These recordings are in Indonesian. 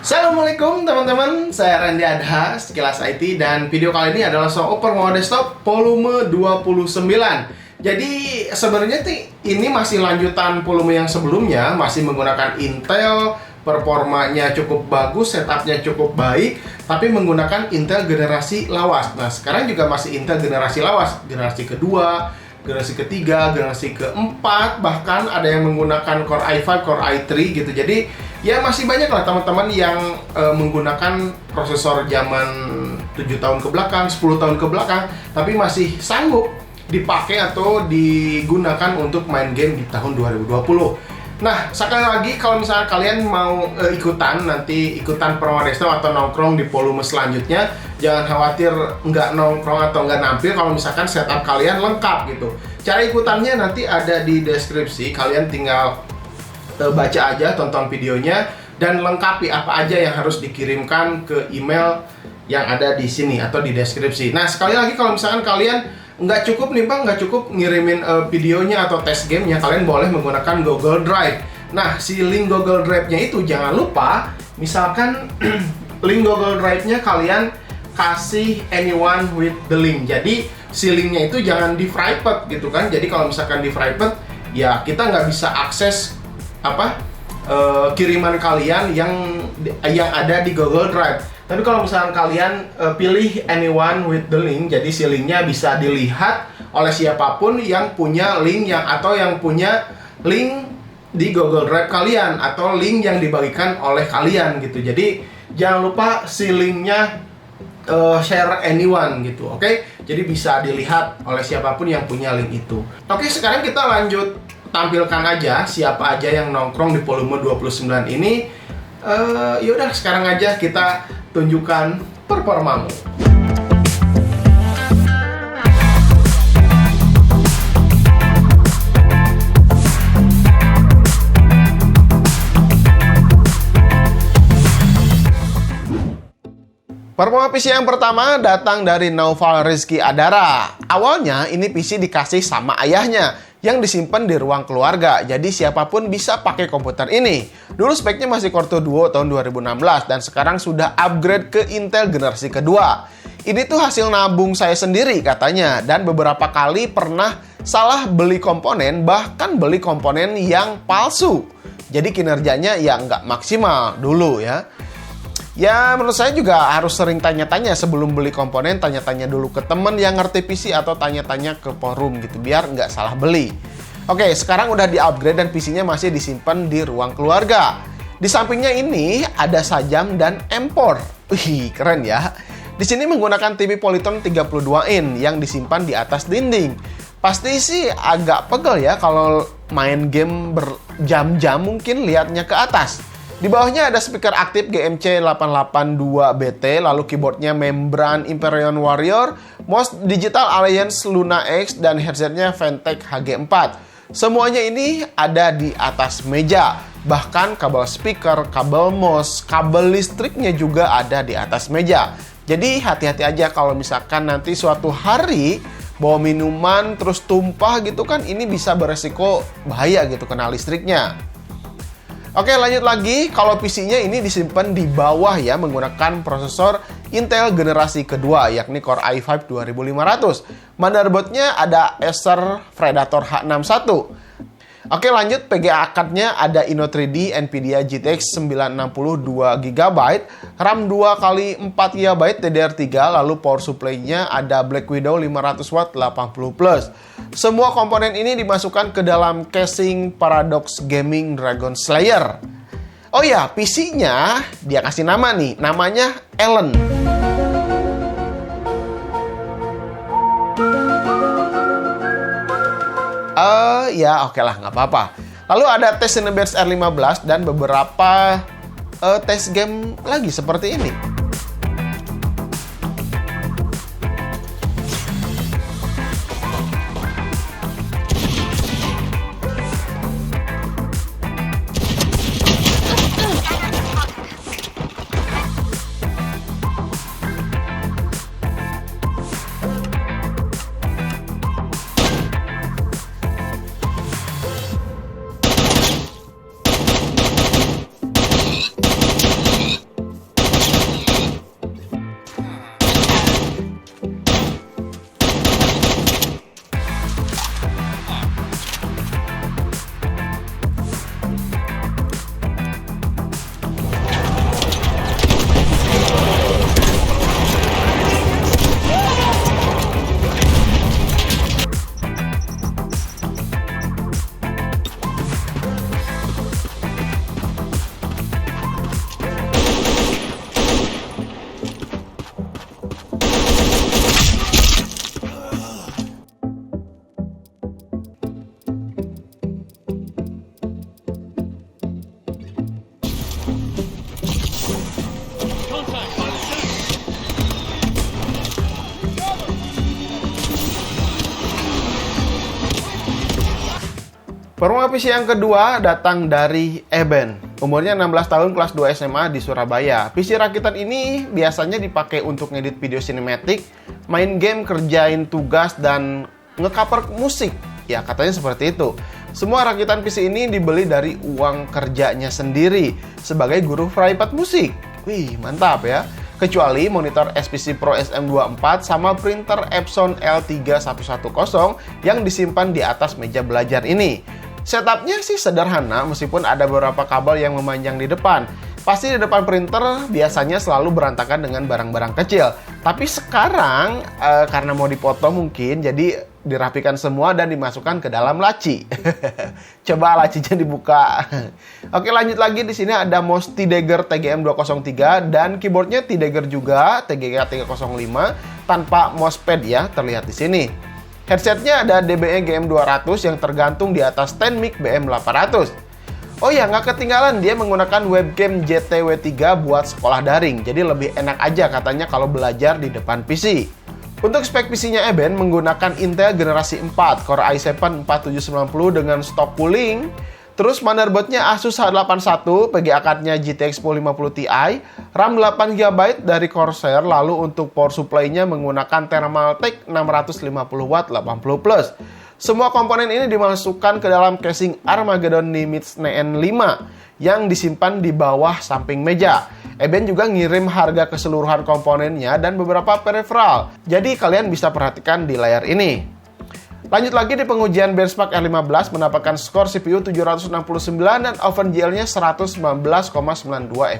Assalamualaikum teman-teman, saya Randy Adha, Sekilas IT, dan video kali ini adalah soal Opera Desktop volume 29. Jadi sebenarnya ini masih lanjutan volume yang sebelumnya, masih menggunakan Intel, performanya cukup bagus, setupnya cukup baik, tapi menggunakan Intel generasi lawas. Nah sekarang juga masih Intel generasi lawas, generasi kedua, generasi ketiga, generasi keempat, bahkan ada yang menggunakan Core i5, Core i3 gitu. Jadi ya masih banyak lah teman-teman yang menggunakan prosesor zaman 7 tahun ke belakang, 10 tahun ke belakang, tapi masih sanggup dipakai atau digunakan untuk main game di tahun 2020. Nah, sekali lagi kalau misalnya kalian mau ikutan Opera Desktop atau nongkrong di volume selanjutnya, jangan khawatir nggak nongkrong atau nggak nampil kalau misalkan setup kalian lengkap gitu. Cara ikutannya nanti ada di deskripsi, kalian tinggal baca aja, tonton videonya, dan lengkapi apa aja yang harus dikirimkan ke email yang ada di sini atau di deskripsi. Nah, sekali lagi kalau misalkan kalian nggak cukup nih bang, nggak cukup ngirimin videonya atau tes gamenya, kalian boleh menggunakan Google Drive. Nah, si link Google Drive-nya itu jangan lupa, misalkan link Google Drive-nya kalian kasih anyone with the link. Jadi si linknya itu jangan di private gitu kan. Jadi kalau misalkan di private, ya kita nggak bisa akses kiriman kalian yang ada di Google Drive. Tapi kalau misalkan kalian pilih anyone with the link, jadi si linknya bisa dilihat oleh siapapun yang punya link yang punya link di Google Drive kalian atau link yang dibagikan oleh kalian gitu. Jadi jangan lupa si linknya share anyone gitu, oke? Jadi bisa dilihat oleh siapapun yang punya link itu. Oke, sekarang kita lanjut tampilkan aja siapa aja yang nongkrong di volume 29 ini. Yaudah, sekarang aja kita tunjukkan performamu. Performa PC yang pertama datang dari Naufal Rizky Adara. Awalnya ini PC dikasih sama ayahnya yang disimpan di ruang keluarga. Jadi siapapun bisa pakai komputer ini. Dulu speknya masih Core 2 Duo tahun 2016 dan sekarang sudah upgrade ke Intel generasi kedua. Ini tuh hasil nabung saya sendiri katanya, dan beberapa kali pernah salah beli komponen, bahkan beli komponen yang palsu. Jadi kinerjanya ya nggak maksimal dulu ya. Ya menurut saya juga harus sering tanya-tanya sebelum beli komponen, tanya-tanya dulu ke temen yang ngerti PC atau tanya-tanya ke forum gitu, biar nggak salah beli. Oke, sekarang udah di-upgrade dan PC-nya masih disimpan di ruang keluarga. Di sampingnya ini ada sajam dan empor. Wih, keren ya. Di sini menggunakan TV Polytron 32 in yang disimpan di atas dinding. Pasti sih agak pegel ya kalau main game berjam-jam mungkin lihatnya ke atas. Di bawahnya ada speaker aktif GMC 882BT, lalu keyboardnya Membran Imperial Warrior, mouse Digital Alliance Luna X, dan headsetnya Ventec HG4. Semuanya ini ada di atas meja. Bahkan kabel speaker, kabel mouse, kabel listriknya juga ada di atas meja. Jadi hati-hati aja kalau misalkan nanti suatu hari bawa minuman terus tumpah gitu kan, ini bisa beresiko bahaya gitu kena listriknya. Oke, lanjut lagi. Kalau PC-nya ini disimpan di bawah ya, menggunakan prosesor Intel generasi kedua, yakni Core i5 2500. Motherboardnya ada Acer Predator H61. Oke, lanjut. PGA card-nya ada Inno 3D Nvidia GTX 960 2GB, RAM 2x4GB DDR3, lalu power supply-nya ada Black Widow 500W 80+. Semua komponen ini dimasukkan ke dalam casing Paradox Gaming Dragon Slayer. Oh ya, PC-nya dia kasih nama nih, namanya Ellen. Ya oke lah, nggak apa-apa. Lalu ada tes Cinebench R15 dan beberapa tes game lagi seperti ini. Performa PC yang kedua datang dari Eben. Umurnya 16 tahun, kelas 2 SMA di Surabaya. PC rakitan ini biasanya dipakai untuk ngedit video sinematik, main game, kerjain tugas, dan nge-cover musik. Ya, katanya seperti itu. Semua rakitan PC ini dibeli dari uang kerjanya sendiri sebagai guru private musik. Wih, mantap ya. Kecuali monitor SPC Pro SM24 sama printer Epson L3110 yang disimpan di atas meja belajar ini. Setupnya sih sederhana meskipun ada beberapa kabel yang memanjang di depan. Pasti di depan printer biasanya selalu berantakan dengan barang-barang kecil. Tapi sekarang karena mau dipoto mungkin, jadi dirapikan semua dan dimasukkan ke dalam laci. Coba lacinya dibuka. Oke, lanjut lagi. Di sini ada mouse T-Dagger TGM203 dan keyboardnya T-Dagger juga TGK305 tanpa mousepad ya, terlihat di sini. Headsetnya ada DBE GM200 yang tergantung di atas stand mic BM800. Oh ya, nggak ketinggalan dia menggunakan webcam JTW3 buat sekolah daring. Jadi lebih enak aja katanya kalau belajar di depan PC. Untuk spek PC-nya Eben menggunakan Intel generasi 4, Core i7 4790 dengan stock cooling. Terus motherboardnya Asus H81, PGA card-nya GTX 1050 Ti, RAM 8GB dari Corsair, lalu untuk power supply-nya menggunakan Thermaltake 650W 80+. Semua komponen ini dimasukkan ke dalam casing Armageddon Nimitz N5 yang disimpan di bawah samping meja. Eben juga ngirim harga keseluruhan komponennya dan beberapa peripheral. Jadi kalian bisa perhatikan di layar ini. Lanjut lagi di pengujian benchmark R15 mendapatkan skor CPU 769 dan OpenGL-nya 119,92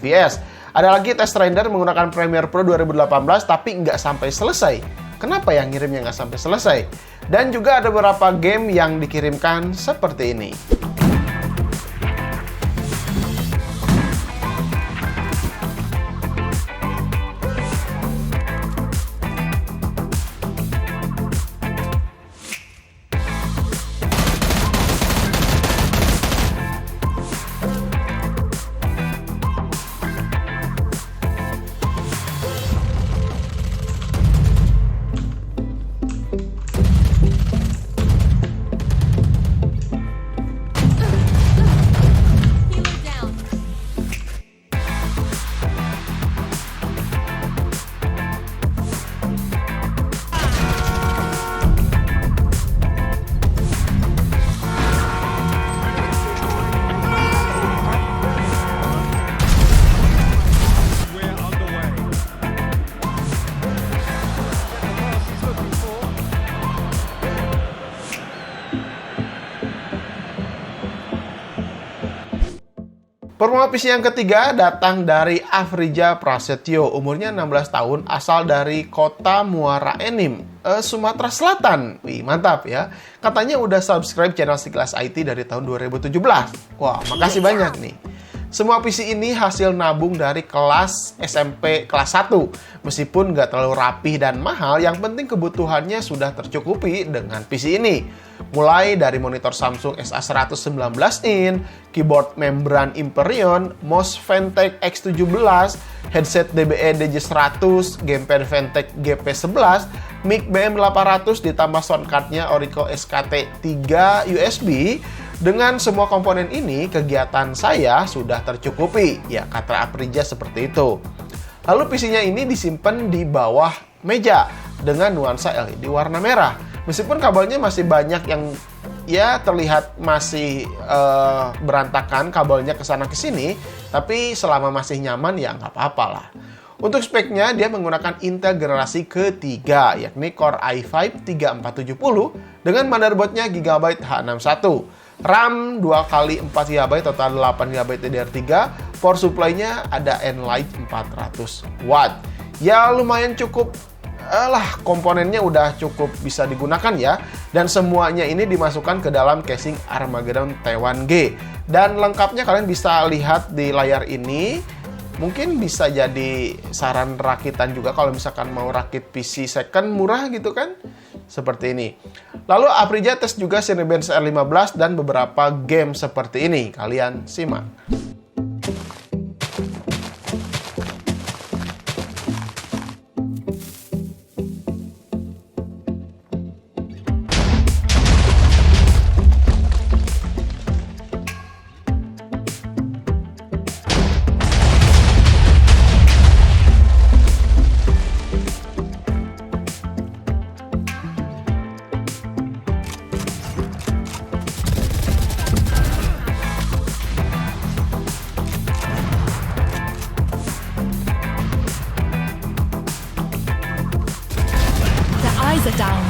fps. Ada lagi test render menggunakan Premiere Pro 2018 tapi nggak sampai selesai. Kenapa yang ngirimnya nggak sampai selesai? Dan juga ada beberapa game yang dikirimkan seperti ini. Performa PC yang ketiga datang dari Afrija Prasetyo, umurnya 16 tahun, asal dari kota Muara Enim, Sumatera Selatan. Wih, mantap ya. Katanya udah subscribe channel Sekilas IT dari tahun 2017. Wah, makasih banyak nih. Semua PC ini hasil nabung dari kelas SMP kelas 1. Meskipun nggak terlalu rapih dan mahal, yang penting kebutuhannya sudah tercukupi dengan PC ini. Mulai dari monitor Samsung SA119 in, keyboard membran Imperion, mouse Ventec X17, headset DBE DJ100, gamepad Ventec GP11, mic BM800 ditambah soundcardnya Orico SKT3 USB. Dengan semua komponen ini, kegiatan saya sudah tercukupi. Ya, kata Aprija seperti itu. Lalu PC-nya ini disimpan di bawah meja dengan nuansa LED warna merah. Meskipun kabelnya masih banyak yang ya terlihat masih berantakan kabelnya ke sana ke sini, tapi selama masih nyaman ya nggak apa-apa lah. Untuk speknya dia menggunakan Intel generasi ketiga, yakni Core i5 3470 dengan motherboardnya Gigabyte H61. RAM 2x4GB total 8GB DDR3, power supply-nya ada Enlight 400W. Ya lumayan cukup komponennya udah cukup bisa digunakan ya. Dan semuanya ini dimasukkan ke dalam casing Armageddon T1G. Dan lengkapnya kalian bisa lihat di layar ini. Mungkin bisa jadi saran rakitan juga kalau misalkan mau rakit PC second murah gitu kan. Seperti ini. Lalu Aprija tes juga Cinebench R15 dan beberapa game seperti ini. Kalian simak. Close it down.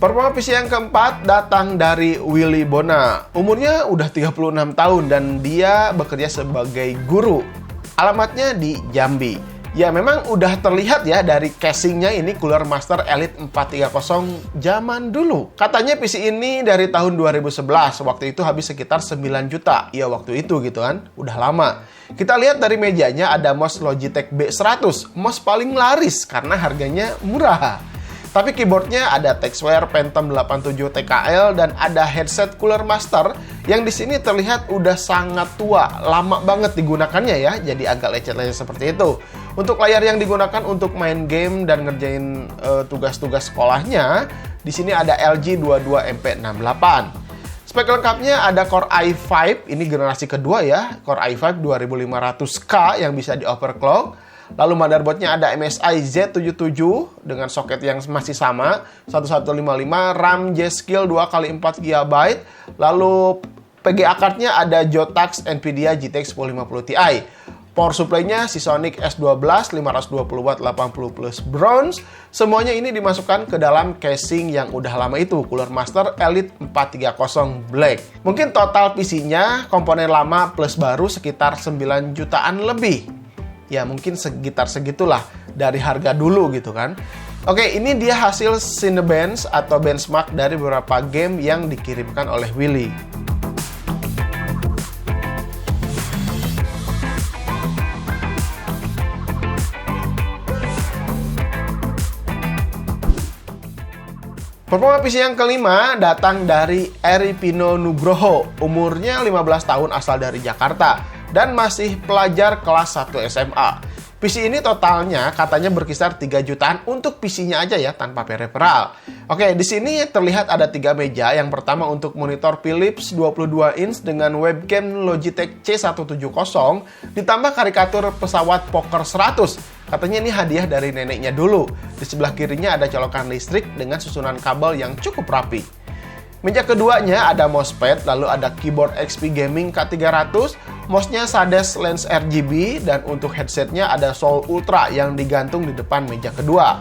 Performa PC yang keempat datang dari Willy Bona. Umurnya udah 36 tahun dan dia bekerja sebagai guru. Alamatnya di Jambi. Ya memang udah terlihat ya dari casingnya ini Cooler Master Elite 430 zaman dulu. Katanya PC ini dari tahun 2011, waktu itu habis sekitar 9 juta. Ya waktu itu gitu kan, udah lama. Kita lihat dari mejanya ada mouse Logitech B100, mouse paling laris karena harganya murah. Tapi keyboardnya ada Texware Phantom 87 TKL dan ada headset Cooler Master yang di sini terlihat udah sangat tua, lama banget digunakannya ya, jadi agak lecet-lecet seperti itu. Untuk layar yang digunakan untuk main game dan ngerjain tugas-tugas sekolahnya, di sini ada LG 22MP68. Spek lengkapnya ada Core i5, ini generasi kedua ya, Core i5 2500K yang bisa di overclock. Lalu motherboardnya ada MSI Z77 dengan soket yang masih sama 1155, RAM G-Skill 2x4 GB. Lalu PGA card-nya ada Jotax Nvidia GTX 1050 Ti. Power supply-nya Seasonic S12 520W 80 plus bronze. Semuanya ini dimasukkan ke dalam casing yang udah lama itu, Cooler Master Elite 430 Black. Mungkin total PC-nya komponen lama plus baru sekitar 9 jutaan lebih. Ya mungkin sekitar segitulah dari harga dulu gitu kan. Oke, ini dia hasil Cinebench atau benchmark dari beberapa game yang dikirimkan oleh Willy. Performa PC yang kelima datang dari Eri Pino Nugroho. Umurnya 15 tahun, asal dari Jakarta dan masih pelajar kelas 1 SMA. PC ini totalnya katanya berkisar 3 jutaan untuk PC-nya aja ya, tanpa peripheral. Oke, di sini terlihat ada 3 meja. Yang pertama untuk monitor Philips 22 inch dengan webcam Logitech C170 ditambah karikatur pesawat Poker 100. Katanya ini hadiah dari neneknya dulu. Di sebelah kirinya ada colokan listrik dengan susunan kabel yang cukup rapi. Meja keduanya ada mousepad, lalu ada keyboard XP Gaming K300, mouse-nya Sades Lens RGB, dan untuk headsetnya ada Soul Ultra yang digantung di depan meja kedua.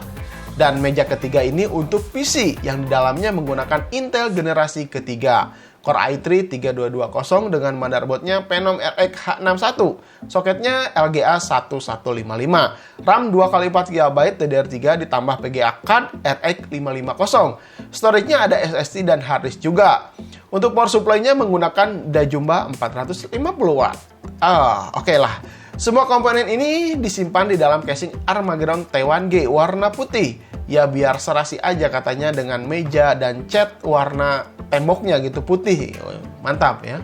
Dan meja ketiga ini untuk PC yang di dalamnya menggunakan Intel generasi ketiga. Core i3 3220 dengan motherboardnya Phenom RX H61. Soketnya LGA 1155. RAM 2x4 GB DDR3 ditambah PGA card RX 550. Storage-nya ada SSD dan hard disk juga. Untuk power supply-nya menggunakan Dajumba 450W. Oke lah. Semua komponen ini disimpan di dalam casing Armageddon T1G warna putih. Ya biar serasi aja katanya dengan meja dan cat warna temboknya gitu putih. Mantap ya.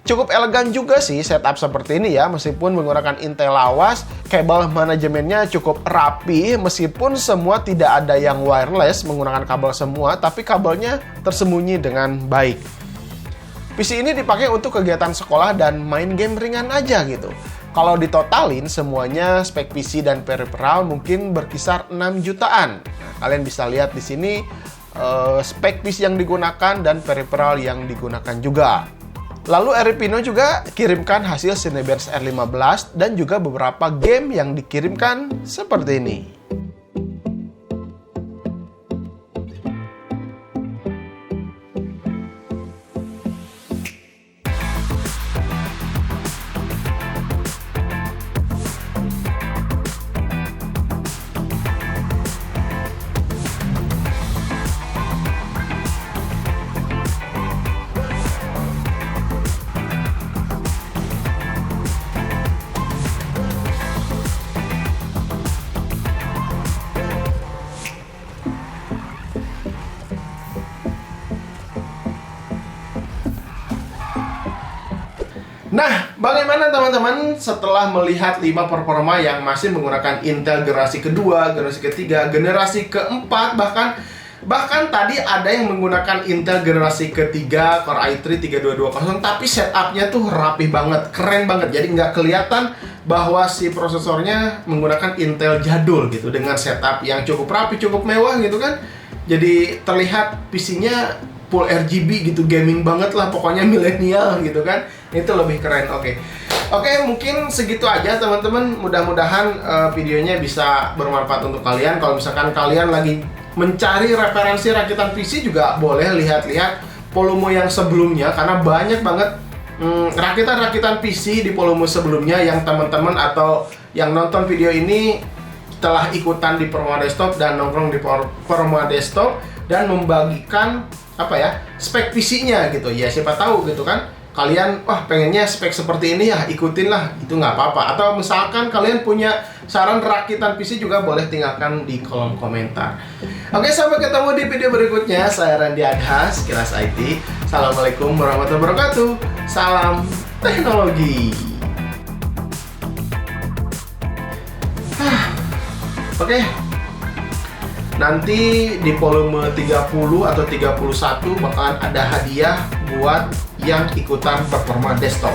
Cukup elegan juga sih setup seperti ini ya, meskipun menggunakan Intel lawas, kabel manajemennya cukup rapi, meskipun semua tidak ada yang wireless menggunakan kabel semua, tapi kabelnya tersembunyi dengan baik. PC ini dipakai untuk kegiatan sekolah dan main game ringan aja gitu. Kalau ditotalin semuanya spek PC dan peripheral mungkin berkisar 6 jutaan. Nah, kalian bisa lihat di sini spek PC yang digunakan dan peripheral yang digunakan juga. Lalu Eri Pino juga kirimkan hasil Cinebench R15 dan juga beberapa game yang dikirimkan seperti ini. Nah, bagaimana teman-teman setelah melihat 5 performa yang masih menggunakan Intel generasi kedua, generasi ketiga, generasi keempat, bahkan tadi ada yang menggunakan Intel generasi ketiga, Core i3 3220, tapi setupnya tuh rapi banget, keren banget. Jadi nggak kelihatan bahwa si prosesornya menggunakan Intel jadul gitu, dengan setup yang cukup rapi, cukup mewah gitu kan. Jadi terlihat PC-nya full RGB gitu, gaming banget lah, pokoknya milenial gitu kan. Itu lebih keren. Oke. Oke, mungkin segitu aja teman-teman. Mudah-mudahan videonya bisa bermanfaat untuk kalian. Kalau misalkan kalian lagi mencari referensi rakitan PC, juga boleh lihat-lihat volume yang sebelumnya, karena banyak banget rakitan-rakitan PC di volume sebelumnya yang teman-teman atau yang nonton video ini telah ikutan di Performa Desktop dan nongkrong di Performa Desktop dan membagikan spek PC-nya gitu. Ya siapa tahu gitu kan, kalian pengennya spek seperti ini ya, ikutin lah, itu nggak apa-apa. Atau misalkan kalian punya saran rakitan PC juga boleh tinggalkan di kolom komentar. Oke, sampai ketemu di video berikutnya. Saya Randy Adhas, Kilas IT. Assalamualaikum warahmatullahi wabarakatuh. Salam teknologi. Oke, nanti di volume 30 atau 31 bakalan ada hadiah buat yang ikutan Performa Desktop.